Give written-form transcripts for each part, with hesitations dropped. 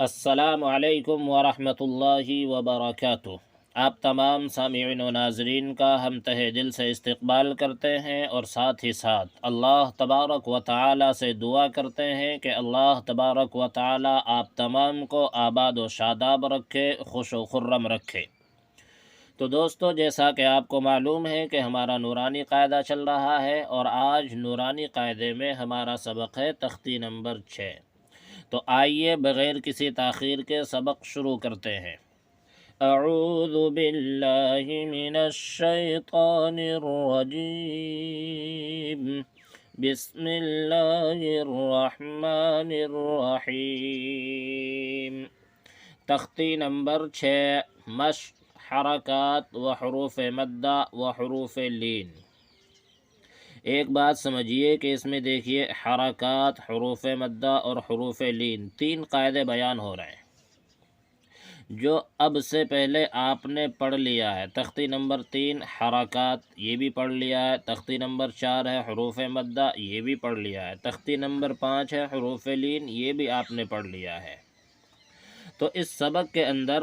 السلام علیکم ورحمۃ اللہ وبرکاتہ۔ آپ تمام سامعین و ناظرین کا ہم تہہ دل سے استقبال کرتے ہیں اور ساتھ ہی ساتھ اللہ تبارک و تعالی سے دعا کرتے ہیں کہ اللہ تبارک و تعالی آپ تمام کو آباد و شاداب رکھے، خوش و خرم رکھے۔ تو دوستو، جیسا کہ آپ کو معلوم ہے کہ ہمارا نورانی قاعدہ چل رہا ہے، اور آج نورانی قاعدے میں ہمارا سبق ہے تختی نمبر 6۔ تو آئیے بغیر کسی تاخیر کے سبق شروع کرتے ہیں۔ اعوذ باللہ من الشیطان الرجیم، بسم اللہ الرحمن الرحیم۔ تختی نمبر 6، مشق، حرکات و حروف مدہ و حروف لین۔ ایک بات سمجھیے کہ اس میں دیکھیے حرکات، حروف مدہ اور حروف لین، 3 قاعدے بیان ہو رہے ہیں جو اب سے پہلے آپ نے پڑھ لیا ہے۔ تختی نمبر 3 حرکات، یہ بھی پڑھ لیا ہے۔ تختی نمبر 4 ہے حروف مدہ، یہ بھی پڑھ لیا ہے۔ تختی نمبر 5 ہے حروف لین، یہ بھی آپ نے پڑھ لیا ہے۔ تو اس سبق کے اندر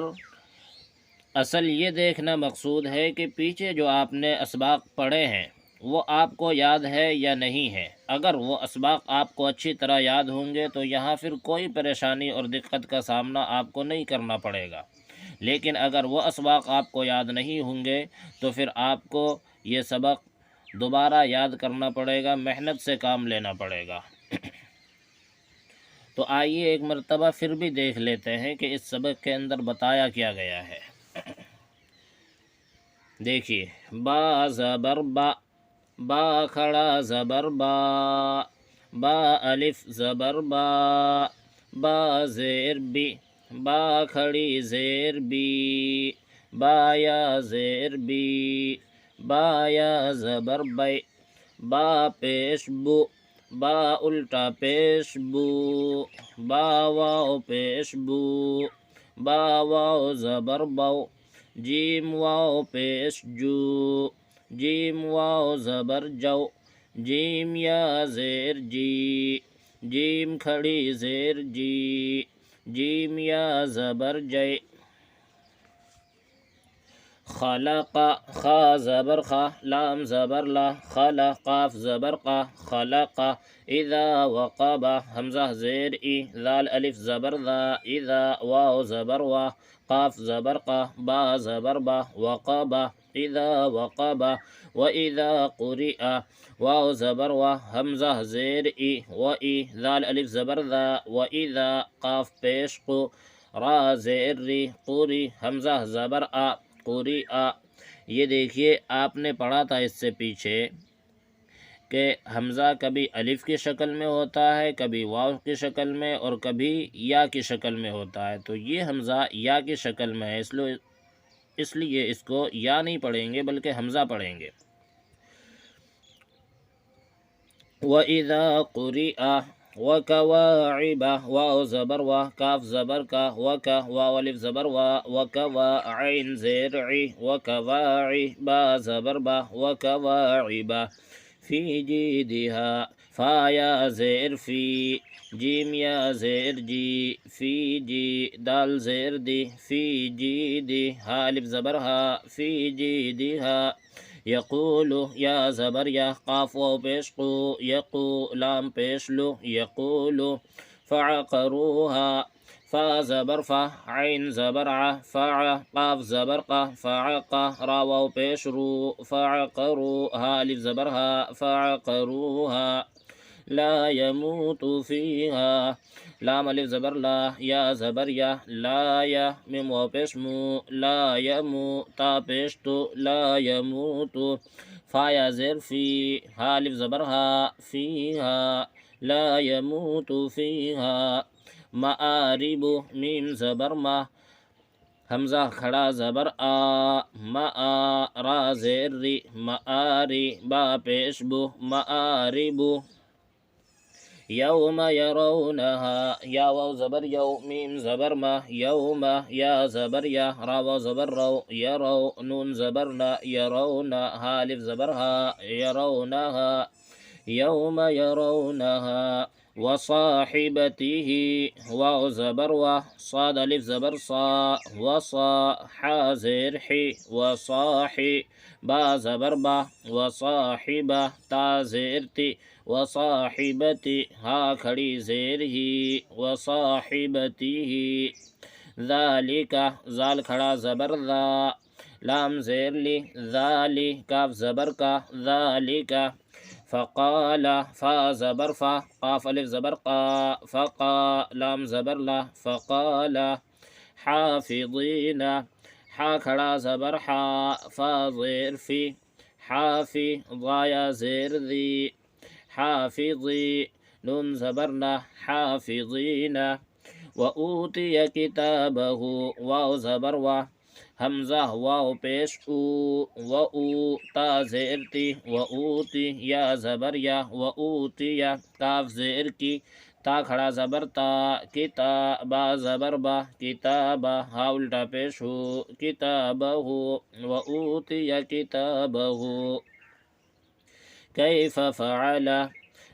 اصل یہ دیکھنا مقصود ہے کہ پیچھے جو آپ نے اسباق پڑھے ہیں وہ آپ کو یاد ہے یا نہیں ہے۔ اگر وہ اسباق آپ کو اچھی طرح یاد ہوں گے تو یہاں پھر کوئی پریشانی اور دقت کا سامنا آپ کو نہیں کرنا پڑے گا، لیکن اگر وہ اسباق آپ کو یاد نہیں ہوں گے تو پھر آپ کو یہ سبق دوبارہ یاد کرنا پڑے گا، محنت سے کام لینا پڑے گا۔ تو آئیے ایک مرتبہ پھر بھی دیکھ لیتے ہیں کہ اس سبق کے اندر بتایا کیا گیا ہے۔ دیکھیے، با زبر با، با کھڑا زبر با، با الف زبر با، با زیر بی، با کھڑی زیر بی، با یا زیر بی، با یا زبر بی، با پیش بو، با الٹا پیش بو، با واو پیش بو، با واو زبر بو، جیم واو پیش جو، جیم واو زبر جو، جیم یا زیر جی، جیم کھڑی زیر جی، جیم یا زبر جے۔ خلق، خا زبر خا، لام زبر لا، خلا، قاف زبر قا، خلق۔ اذا وقب، حمزہ زیر ای، ذال الف زبر ذا، اذا، واو زبر وا، قاف زبر قا، با زبر با، وقب، اذا وقب۔ واذا قرئ، واو زبر وا، حمزہ زیر ای، و ای، ذال الف زبر ذا، واذا، قاف پیش قو، را زیر ری، قوری، حمزہ زبر آ، قوری آ۔ یہ دیکھیے آپ نے پڑھا تھا اس سے پیچھے کہ حمزہ کبھی الف کی شکل میں ہوتا ہے، کبھی واو کی شکل میں، اور کبھی یا کی شکل میں ہوتا ہے۔ تو یہ حمزہ یا کی شکل میں ہے، اس لیے اس کو یا نہیں پڑھیں گے بلکہ حمزہ پڑھیں گے۔ وَإِذَا قُرِئَ، وَكَوَاعِبَ، واو زبر وا، کاف زبر کا، وَكَ، واو الف زبر وا، وَكَوَا، عین زیر عی، وَكَوَاعِبَ، با زبر با، وَكَوَاعِبَ۔ فی جیدہا، فا یا زیر فی، جیم یا زیر جی، فی جی، دال زیر دی، فی جی دی، ہا الف زبر ہا، فی جیدہا۔ یقول، یا زبر یا، قاف واو پیش قو، یقو، لام پیش لو، یقول۔ فعقروها، فا زبر فا، عین زبر ع، فع، قاف زبر قا، فعق، را واو پیش رو، فعقرو، ہا الف زبر ہا، فعقروها۔ لا يموت فيها، لام الف زبر لا، یا زبر یا، لا یا، میم واو پیش مو، لا یمو، تا پیش تو، لا یموت۔ فا یا زیر فی، ہا الف زبر ہا، فیہا، لا یموت فیہا۔ مآرب، میم زبر ما، حمزہ کھڑا زبر آ، ما، را زیر ری، مآری، با پیش بو، مآرب۔ یوم یرونہا، یا واو زبر یو، میم زبر ما، یوم، یا زبر یا، را واو زبر رو، یرو، نون زبر نا، یرون، ہا الف زبر ہا، یرونہا۔ يوم يرونها وصاحبته واو زبر و صاد الف زبر صا وصا حا زیر حی وصاحي با زبر با وصاحبة تا زیر تی وصاحبتی ہا کھڑی زیر ہی وصاحبته ذالک زال کھڑا زبر ذا لام زیر لی ذالی کاف زبر کا ذالک فقال فا زبر فا قاف الف زبر قا فقا لام زبر لا فقال حافظین حا کھڑا زبر حا فا زیر فی حافی ضایا زیر ذی حافظی نون زبر نا حافظین وأوتي كتابه واو زبر و حمزہ واو پیش او و او تا زیر تی و اوتی یا زبر یا و اوتی یا کاف زیر کی تا کھڑا زبر تا کتابا زبر با کتابا ہا الٹا پیش ہو کتابہ و اوتی یا کتابہ کیف فعل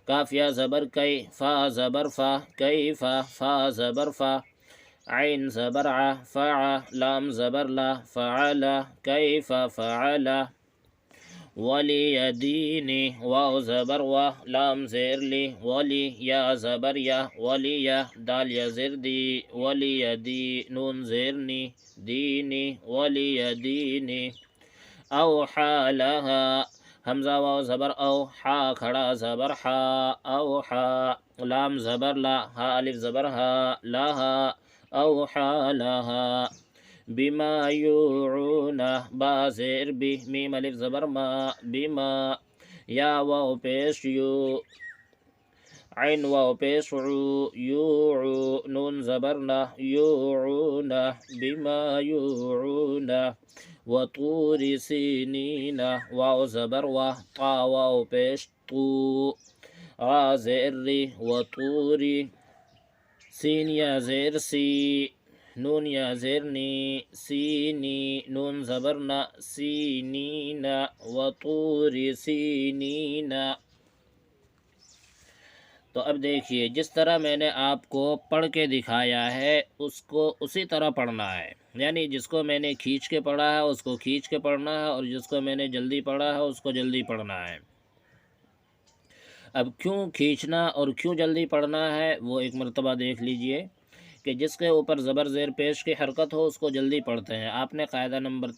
کاف یا زبر کئی فا زبر فا کیف فا زبر فا عین زبر ع فع لام زبر لا فعل کیف فعل ولی دینی واو زبر و لام زیر لی ولی یا زبر یا ولی یا دال یا زیر دی ولی دی نون زیرنی دینی ولی دینی اوحا لها حمزہ واو زبر او حا کھڑا زبر حا اوحا لام زبر لا ہا الف زبر ہا لها اوحا لها بما یوعون با زیر بی میم الف زبر ما بما یا واو پیش یو عین واو پیش عو یوعو نون زبر نا یوعون بما یوعون وطور سینین واو زبر و طا واو پیش طو غا زیر ری وطوری سین یا زیر سی نون یا زیر نی سینی نون زبر نا سینین وطور سینین تو اب دیکھیے جس طرح میں نے آپ کو پڑھ کے دکھایا ہے اس کو اسی طرح پڑھنا ہے، یعنی جس کو میں نے کھینچ کے پڑھا ہے اس کو کھینچ کے پڑھنا ہے، اور جس کو میں نے جلدی پڑھا ہے اس کو جلدی پڑھنا ہے۔ اب کیوں کھینچنا اور کیوں جلدی پڑھنا ہے وہ ایک مرتبہ دیکھ لیجئے کہ جس کے اوپر زبر زیر پیش کی حرکت ہو اس کو جلدی پڑھتے ہیں۔ آپ نے قاعدہ نمبر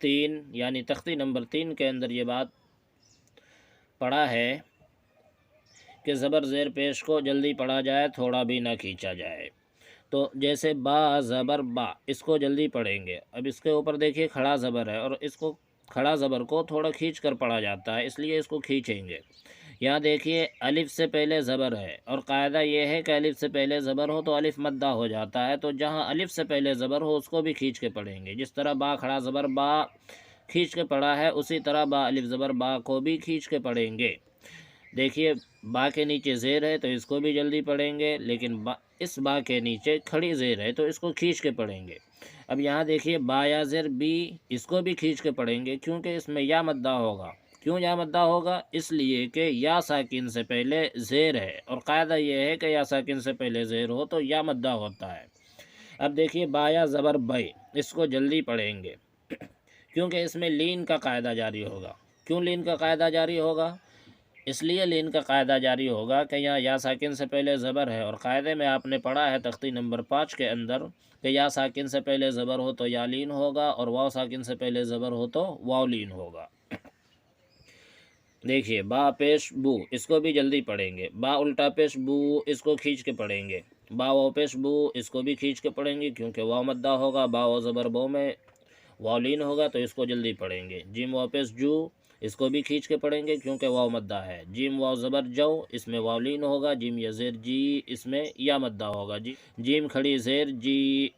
3 یعنی تختی نمبر 3 کے اندر یہ بات پڑھا ہے کہ زبر زیر پیش کو جلدی پڑھا جائے، تھوڑا بھی نہ کھینچا جائے۔ تو جیسے با زبر با اس کو جلدی پڑھیں گے، اب اس کے اوپر دیکھیے کھڑا زبر ہے اور اس کو کھڑا زبر کو تھوڑا کھینچ کر پڑھا جاتا ہے، اس لیے اس کو کھینچیں گے۔ یہاں دیکھیے الف سے پہلے زبر ہے اور قاعدہ یہ ہے کہ الف سے پہلے زبر ہو تو الف مدہ ہو جاتا ہے، تو جہاں الف سے پہلے زبر ہو اس کو بھی کھینچ کے پڑھیں گے۔ جس طرح با کھڑا زبر با کھینچ کے پڑھا ہے اسی طرح با الف زبر با کو بھی کھینچ کے پڑھیں گے۔ دیکھیے با کے نیچے زیر ہے تو اس کو بھی جلدی پڑھیں گے، لیکن اس با کے نیچے کھڑی زیر ہے تو اس کو کھینچ کے پڑھیں گے۔ اب یہاں دیکھیے با یا زیر بی اس کو بھی کھینچ کے پڑھیں گے کیونکہ اس میں یا مدہ ہوگا۔ کیوں یا مدہ ہوگا؟ اس لیے کہ یا ساکن سے پہلے زیر ہے، اور قاعدہ یہ ہے کہ یا ساکن سے پہلے زیر ہو تو یا مدہ ہوتا ہے۔ اب دیکھیے با یا زبر بے اس کو جلدی پڑھیں گے کیونکہ اس میں لین کا قاعدہ جاری ہوگا۔ کیوں لین کا قاعدہ جاری ہوگا؟ اس لیے لین کا قاعدہ جاری ہوگا کہ یہاں یا ساکن سے پہلے زبر ہے، اور قاعدے میں آپ نے پڑھا ہے تختی نمبر 5 کے اندر کہ یا ساکن سے پہلے زبر ہو تو یا لین ہوگا، اور واو ساکن سے پہلے زبر ہو تو واو لین ہوگا۔ دیکھیے با پیش بو اس کو بھی جلدی پڑھیں گے، با الٹا پیش بو اس کو کھینچ کے پڑھیں گے، با واو پیش بو اس کو بھی کھینچ کے پڑھیں گے کیونکہ واو مدہ ہوگا، با واو زبر بو میں واو لین ہوگا تو اس کو جلدی پڑھیں گے۔ جیم واو پیش جو اس کو بھی کھینچ کے پڑھیں گے کیونکہ واو مدہ ہے۔ جیم واو زبر جو اس میں واو لین ہوگا، جیم یا زیر جی اس میں یا مدہ ہوگا۔ جیم کھڑی زیر جی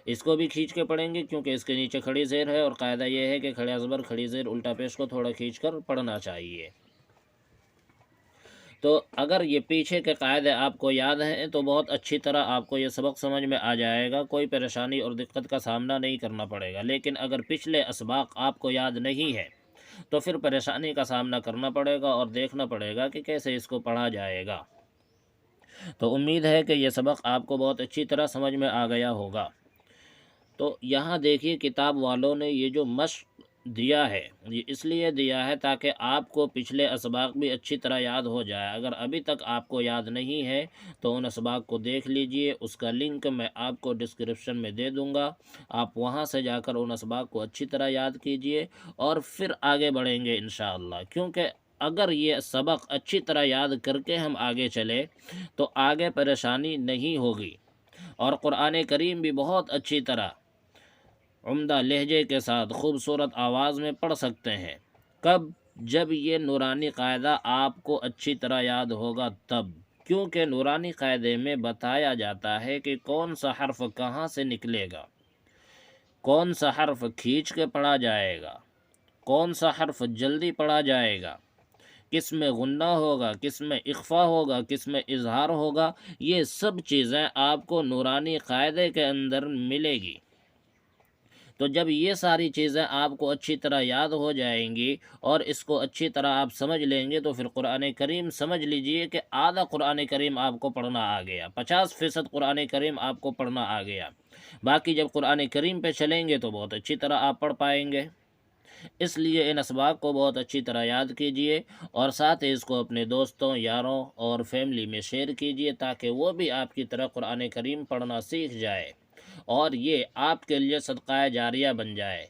اس کو بھی کھینچ کے پڑھیں گے کیونکہ اس کے نیچے کھڑی زیر ہے، اور قاعدہ یہ ہے کہ کھڑا زبر کھڑی زیر الٹا پیش کو تھوڑا کھینچ کر پڑھنا چاہیے۔ تو اگر یہ پیچھے کے قاعدے آپ کو یاد ہیں تو بہت اچھی طرح آپ کو یہ سبق سمجھ میں آ جائے گا، کوئی پریشانی اور دقت کا سامنا نہیں کرنا پڑے گا۔ لیکن اگر پچھلے اسباق آپ کو یاد نہیں ہے تو پھر پریشانی کا سامنا کرنا پڑے گا اور دیکھنا پڑے گا کہ کیسے اس کو پڑھا جائے گا۔ تو امید ہے کہ یہ سبق آپ کو بہت اچھی طرح سمجھ میں آ گیا ہوگا۔ تو یہاں دیکھیے کتاب والوں نے یہ جو مشق دیا ہے یہ اس لیے دیا ہے تاکہ آپ کو پچھلے اسباق بھی اچھی طرح یاد ہو جائے۔ اگر ابھی تک آپ کو یاد نہیں ہے تو ان اسباق کو دیکھ لیجئے، اس کا لنک میں آپ کو ڈسکرپشن میں دے دوں گا، آپ وہاں سے جا کر ان اسباق کو اچھی طرح یاد کیجئے اور پھر آگے بڑھیں گے انشاءاللہ۔ کیونکہ اگر یہ سبق اچھی طرح یاد کر کے ہم آگے چلے تو آگے پریشانی نہیں ہوگی، اور قرآن کریم بھی بہت اچھی طرح عمدہ لہجے کے ساتھ خوبصورت آواز میں پڑھ سکتے ہیں۔ کب؟ جب یہ نورانی قاعدہ آپ کو اچھی طرح یاد ہوگا تب، کیونکہ نورانی قاعدے میں بتایا جاتا ہے کہ کون سا حرف کہاں سے نکلے گا، کون سا حرف کھینچ کے پڑھا جائے گا، کون سا حرف جلدی پڑھا جائے گا، کس میں غنہ ہوگا، کس میں اخفا ہوگا، کس میں اظہار ہوگا، یہ سب چیزیں آپ کو نورانی قاعدے کے اندر ملے گی۔ تو جب یہ ساری چیزیں آپ کو اچھی طرح یاد ہو جائیں گی اور اس کو اچھی طرح آپ سمجھ لیں گے تو پھر قرآن کریم سمجھ لیجئے کہ آدھا قرآن کریم آپ کو پڑھنا آ گیا، 50% قرآن کریم آپ کو پڑھنا آ گیا۔ باقی جب قرآن کریم پہ چلیں گے تو بہت اچھی طرح آپ پڑھ پائیں گے۔ اس لیے ان اسباق کو بہت اچھی طرح یاد کیجئے اور ساتھ ہی اس کو اپنے دوستوں، یاروں اور فیملی میں شیئر کیجئے تاکہ وہ بھی آپ کی طرح قرآن کریم پڑھنا سیکھ جائے اور یہ آپ کے لیے صدقہ جاریہ بن جائے۔